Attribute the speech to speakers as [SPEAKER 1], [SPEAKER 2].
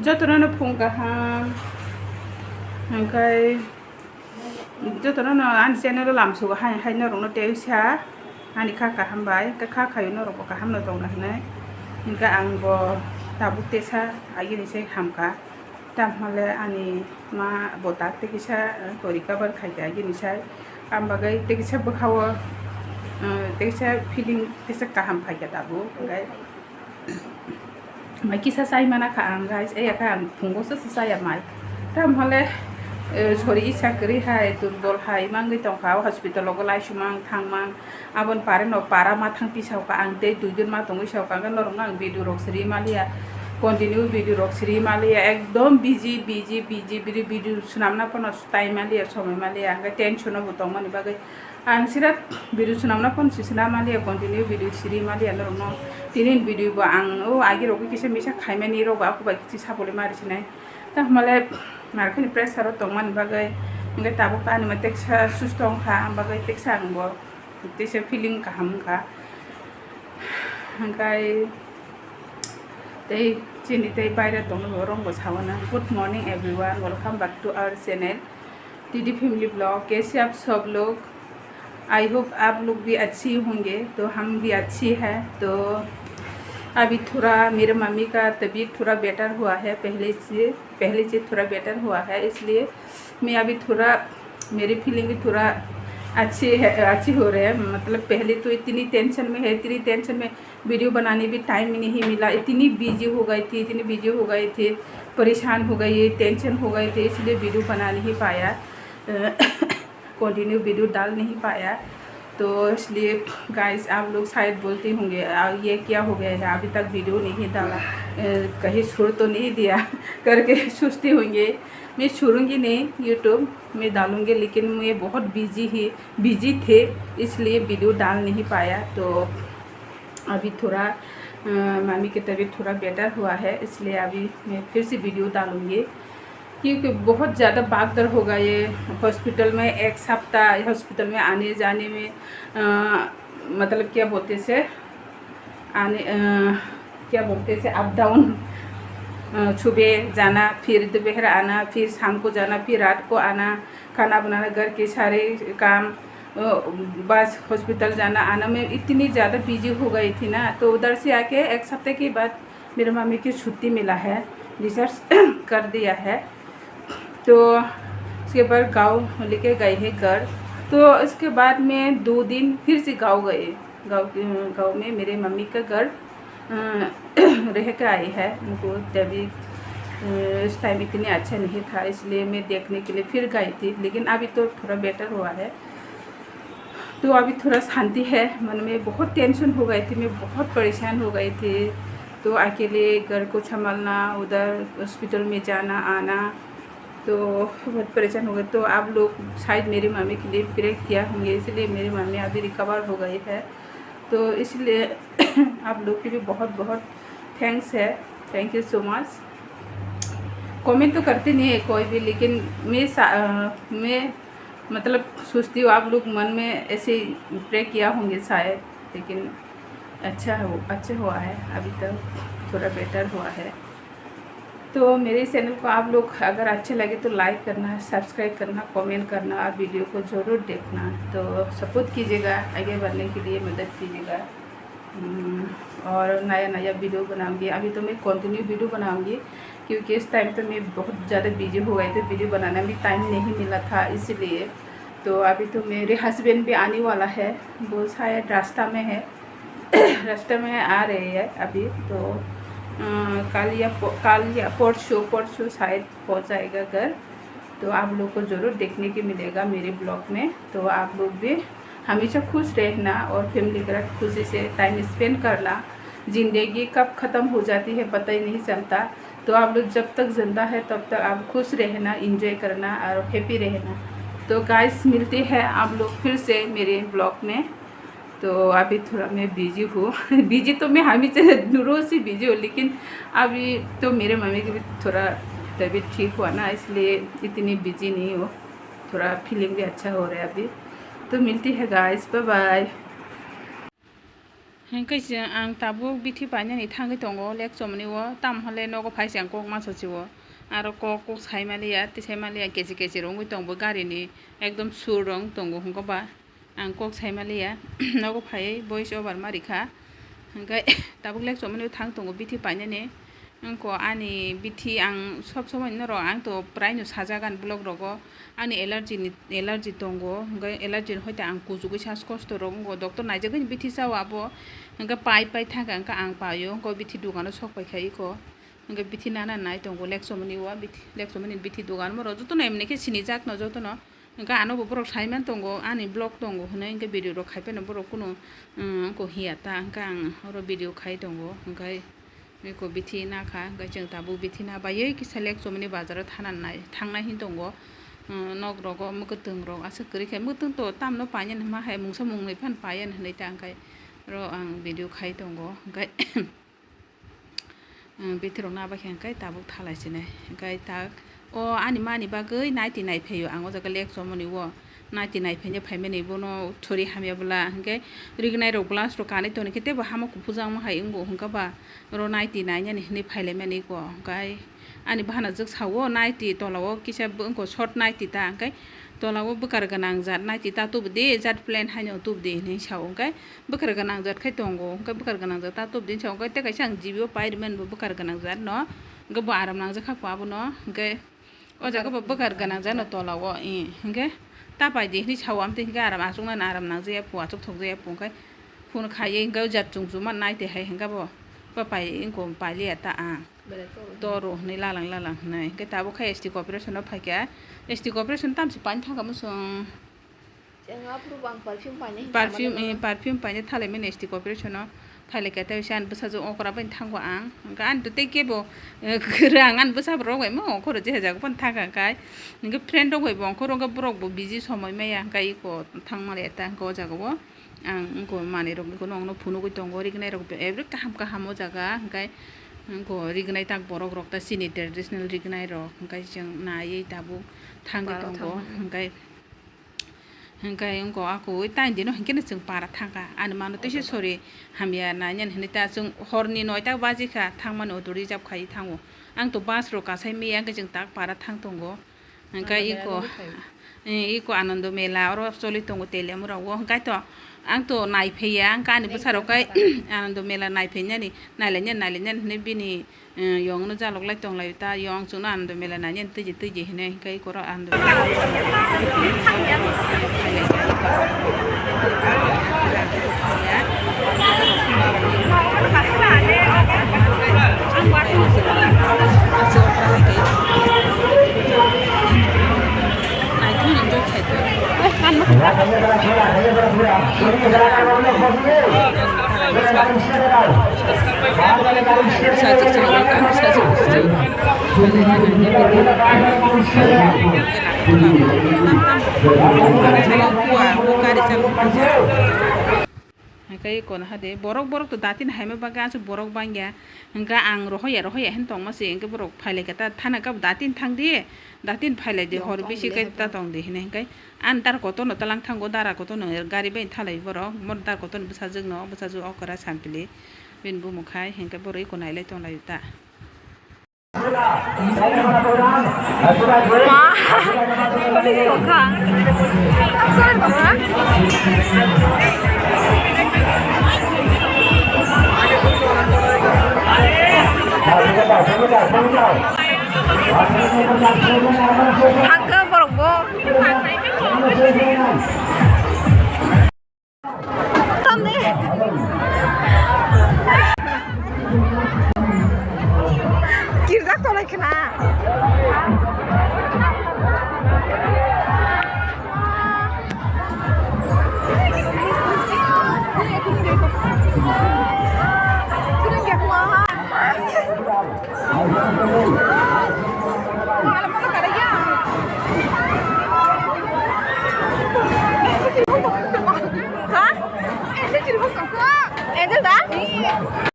[SPEAKER 1] Jotono phungkaham angkai jotono an channel lam su hai no rong no teisa ani kha kaham bai ka kha khayo no rong kaham no tong na ne inka ang bo tabu tesa agi ni se hamka tam hale ani ma botak te kisa torika bar khai agi ni sai am bagai te kisa bkhawo te kisa feeling tesa kaham khai ka tabu ngai mai kisa sai mana ka ang guys ka ang phungbo sa sai mai tam hale sorry sakri hai turbol hai mangai tong khao hospital logo lai sumang thangmang abon pare no para ma thang pi sau ka ang te dujun ma tong sau ka gan lorong ang video rok sri malia continue video rok sri malia ekdom busy video sunamna pon time malia somai malia ang tension no butong mani bagai ang sirat video sunamna pon sisna malia continue video sri malia lorong no tinin video ba ang agi rok kise misa khaimani rok ba ko ba kisi sabole mari sinai ta male markhani pressure tongman bagai ngai tabuk ta ani matek sustong kha bagai tek sang bo tese feeling kaham kha angkai tei chini tei baira tong rong bo sawana good morning everyone welcome back to our channel TD family blog. कैसे आप सब लोग, I hope आप लोग भी अच्छी होंगे, तो हम भी अच्छी है। तो अभी थोड़ा मेरे मम्मी का तबीयत थोड़ा बेटर हुआ है, पहले से थोड़ा बेटर हुआ है, इसलिए मैं अभी थोड़ा मेरी फीलिंग भी थोड़ा अच्छी हो रही है। मतलब पहले तो इतनी टेंशन में वीडियो बनाने भी टाइम नहीं मिला, इतनी बिजी हो गई थी, परेशान हो गई, टेंशन हो गए थे, इसलिए वीडियो बना नहीं पाया, कंटिन्यू वीडियो डाल नहीं पाया। तो इसलिए गाइस आप लोग शायद बोलते होंगे ये क्या हो गया है, अभी तक वीडियो नहीं डाला, कहीं छोड़ तो नहीं दिया करके सोचते होंगे। मैं छोड़ूंगी नहीं, यूट्यूब में डालूंगी, लेकिन मैं बहुत बिजी थे, इसलिए वीडियो डाल नहीं पाया। तो अभी थोड़ा मम्मी की तबीयत थोड़ा बेटर हुआ है, इसलिए अभी मैं फिर से वीडियो डालूंगी, क्योंकि बहुत ज़्यादा भागदौड़ हो गई है हॉस्पिटल में। एक सप्ताह हॉस्पिटल में आने जाने में मतलब क्या बोलते से अप डाउन, सुबह जाना, फिर दोपहर आना, फिर शाम को जाना, फिर रात को आना, खाना बनाना, घर के सारे काम, बस हॉस्पिटल जाना आना में इतनी ज़्यादा बिजी हो गई थी ना। तो उधर से आके एक सप्ताह के बाद मेरे मम्मी की छुट्टी मिला है, डिस्चार्ज कर दिया है। तो उसके बाद गांव लेके गए हैं घर। तो इसके बाद में 2 दिन फिर से गांव गए, गांव में मेरे मम्मी का घर रह के आई है। उनको तबीयत इस टाइम इतनी अच्छा नहीं था, इसलिए मैं देखने के लिए फिर गई थी, लेकिन अभी तो थोड़ा बेटर हुआ है। तो अभी थोड़ा शांति है मन में। बहुत टेंशन हो गई थी, मैं बहुत परेशान हो गई थी। तो अकेले घर को संभालना, उधर हॉस्पिटल में जाना आना, तो बहुत परेशान हो गए। तो आप लोग शायद मेरी मम्मी के लिए प्रे किया होंगे, इसलिए मेरी मम्मी अभी रिकवर हो गई है। तो इसलिए आप लोग के भी बहुत बहुत थैंक्स है, thank you so much. Comment तो करते नहीं है कोई भी, लेकिन मैं मतलब सोचती हूँ आप लोग मन में ऐसे प्रे किया होंगे शायद, लेकिन अच्छा हुआ है, अभी तक थोड़ा बेटर हुआ है। तो मेरे चैनल को आप लोग अगर अच्छे लगे तो लाइक करना, सब्सक्राइब करना, कमेंट करना और वीडियो को ज़रूर देखना। तो सपोर्ट कीजिएगा, आगे बढ़ने के लिए मदद कीजिएगा। और नया वीडियो बनाऊंगी। अभी तो मैं कंटिन्यू वीडियो बनाऊंगी, क्योंकि इस टाइम पे मैं बहुत ज़्यादा बिजी हो गई थी, वीडियो बनाने में टाइम नहीं मिला था, इसलिए। तो अभी तो मेरे हस्बैंड भी आने वाला है, वो शायद रास्ता में है, रास्ते में आ रहे हैं अभी। तो कल या परसों शायद पहुंच जाएगा घर। तो आप लोग को ज़रूर देखने के मिलेगा मेरे ब्लॉग में। तो आप लोग भी हमेशा खुश रहना और फैमिली के साथ खुशी से टाइम स्पेंड करना। ज़िंदगी कब ख़त्म हो जाती है पता ही नहीं चलता। तो आप लोग जब तक ज़िंदा है तब तक आप खुश रहना, इंजॉय करना और हैप्पी रहना। तो गाइस मिलते हैं आप लोग फिर से मेरे ब्लॉग में। तो अभी थोड़ा मैं बिजी हूँ बिजी तो मैं हमेशा रोज़ ही बिजी हूँ, लेकिन अभी तो मेरे मम्मी की भी थोड़ा तबीयत ठीक हुआ ना, इसलिए इतनी बिजी नहीं हो, थोड़ा फीलिंग भी अच्छा हो रहा है अभी। तो मिलती है गाइस, बाय बाय। कैसे आं ताबो बिथि पानी थांगे दङ लेक जमनी वो ताम हले नगो फाइसे आं कक मासो वो आरो कक साइमालिया तिसाइमालिया केजि केजि रंग दंबो गारिनि एकदम सुर रंग दंगो हंगबा आं कक साइमालिया नगो फाइ वॉइस ओवर मारिखा हंगाय ताबो लेक जमनी थांग दंगो बिथि पानी आंको आनी बिथि आं सब समय न र आं तो प्राय नु साजागान ब्लग रगो आनी एलार्जी दंगो हंगाय एलार्जी होइते आं कुजुगै सास कष्ट रंगो डॉक्टर नाइजगै बिथि जाव आबो हंगा पाइ थागा हंगा आं पायो हंगा बिथि दुगानो सकबाय खायको हंगा बिथि नाना नाय दंगो लेक जमनी वा बिथि लेक जमनी बिथि दुगान मरो जतो न एमनेके सिनि जाक न जतो न हंगा आनो बरक साइमान दंगो आनी ब्लग दंगो हने हंगा भिडियो रो खाइपेन बरक कुनो को हियाता हंगा आं रो भिडियो खाइ दंगो हंगाय को बिथि नाखा हंगाय जों दाबो बिथि ना बायै किसा लेक जमनी बाजाराव थांनाय हिन दंगो नग रगो मगतों रग आसो करिखाय मगतों तो तामनो पायन मा हाय मुंसा मुंनै फान पायन हनै ता हंगाय र आं भिडियो खाइ दंगो हंगाय बिथोराव नाबाखै हंगाय दाबो थालायसिनै हंगाय ता अ आनी मानि बागै नायति नायफैयो आं अजागा लेक जमनी वो नायति नायफैनो फाइमेनै बनो थुरि हामियाबला हंगाय रिगनाय रो ग्लास रो कानै तो निकेते हामा कुफुजां मा हाय इंगो हंगाबा र नायति नायनि हनै फाइलायमानि को हंगाय आनी बाहाना जग सावो नायति तलाव किसा इंगो शर्ट नायति ता हंगाय तलाव बकार गोनां जात नायति ता तुबदे जात प्लेन हायनो तुबदे नै साव हंगाय बकार गोनां जात खाय दंगो हंगाय बकार गोनां जात ता तुबदे साव हंगाय तेकायसा आं जिबियाव पाइरमोन बकार गोनां जात न गबो आराम नांजा खाफा आबो न हंगाय अजागा बकार गोनां जात न तलाव हंगाय ता बायदि नै साव आमते हंगाय आराम आजंना आराम नांजाया फुआ चक थकजाया फुंगाय फुन खायै हंगाय जात जुंजुमा नायते हाय हंगाबो पापाय इंको पालिया ता आं दरो हनै लालां हनै हंगाय दाबो खाय एसटि कॉर्पोरेशनाव फायखा एसटि कॉर्पोरेशन तामसि पानि थांगा मोसों पारफ्यूम पाइने थालायमेन एसटि कॉर्पोरेशनाव थालायखाय ता आन बसाजो अकरा बायन थांगो आं आन तो तेकेबो गोरां आन बसाब रगय मो अखर जे जागो पन थागाखाय हंगाय फ्रेंड रगय बंखर रंगा ब्रगबो बिजि समय माया हंगाय इको थांमाले ता हंगा जागो आं इंको माने रगनिको नंगनो फुनुगै दंगो रिगनाय रग एब्रे काहाम जागा हंगाय इंको रिगनाय ताक बरक रगता सिनि ट्रेडिशनल रिगनाय रग हंगाय जों नायै दाबो थांगै दंगो हंगाय इंको आको टाइम दिनो हंकेनो जों पारा थांगा आन मानो तैसे सरि हामिया नायन हनै ता जों हरनि 9ता बाजिखा थांमान अदु रिजार्भ खायै थांगो आं तो बास रो कासाय मेया जों ताक पारा थां दंगो हंगाय इको आनंद मेला और चलि दंगो तेलियामुराव हंगाय तो आं तो नायफैया आं गानि बोसारावखाय आनंद मेला नायफैनानै नायलायनो हनै बिनि यंनो जालगलाय दंलाय ता यं जोंनो आनंद मेला नायनो तैजे हनै हंगाय गरा आनंद hingkai kon hade borok to datin haime baga asu borok bangya hingka ang rohoya hen tong mase hingka borok phaile kata thana kap datin thangdi datin phaile de hor bisi kai ta tong de hingkai an tar koto no talang thango dara koto no gari bai thalai borok mon tar koto no bsa jug okara sampili bin bu mukhai hingka boroi ko nailai tong lai ta
[SPEAKER 2] Hangga borgo. Tamne. Girzak tolak kena.